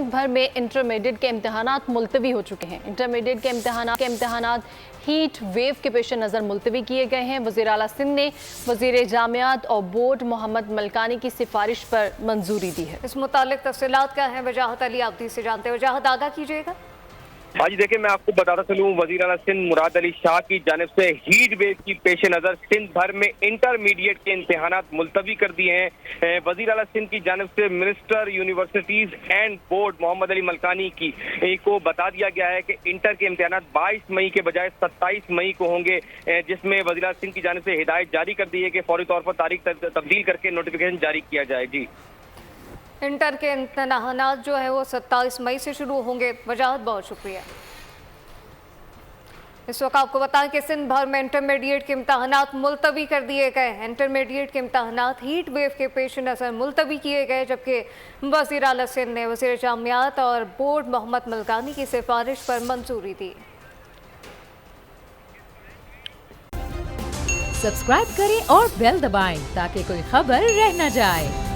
سندھ بھر میں انٹرمیڈیٹ کے امتحانات ملتوی ہو چکے ہیں۔ انٹرمیڈیٹ کے امتحانات ہیٹ ویو کے پیش نظر ملتوی کیے گئے ہیں۔ وزیر اعلیٰ سندھ نے وزیر جامعات اور بورڈ محمد ملکانی کی سفارش پر منظوری دی ہے۔ اس متعلق تفصیلات کیا ہیں وجاہت علی آبدی سے جانتے ہیں۔ وجاہت آگاہ کیجیے گا۔ ہاں جی دیکھیں، میں آپ کو بتاتا چلوں، وزیر اعلیٰ سندھ مراد علی شاہ کی جانب سے ہیٹ ویو کی پیش نظر سندھ بھر میں انٹرمیڈیٹ کے امتحانات ملتوی کر دیے ہیں۔ وزیر اعلیٰ سندھ کی جانب سے منسٹر یونیورسٹیز اینڈ بورڈ محمد علی ملکانی کو بتا دیا گیا ہے کہ انٹر کے امتحانات 22 مئی کے بجائے 27 مئی کو ہوں گے، جس میں وزیر اعلیٰ سندھ کی جانب سے ہدایت جاری کر دی ہے کہ فوری طور پر تاریخ تبدیل کر کے نوٹیفیکیشن جاری کیا جائے۔ جی، انٹر کے امتحانات جو ہے وہ 27 مئی سے شروع ہوں گے۔ وجاہت بہت شکریہ۔ اس وقت آپ کو بتائیں کہ سندھ بھر میں انٹرمیڈیٹ کے امتحانات ملتوی کر دیے گئے ہیں۔ انٹرمیڈیٹ کے امتحانات ہیٹ ویو کے پیش نظر ملتوی کیے گئے، جبکہ وزیر اعلیٰ سندھ نے وزیر جامعات اور بورڈ محمد ملکانی کی سفارش پر منظوری دی۔ سبسکرائب کریں اور بیل دبائیں تاکہ کوئی خبر رہ نہ جائے۔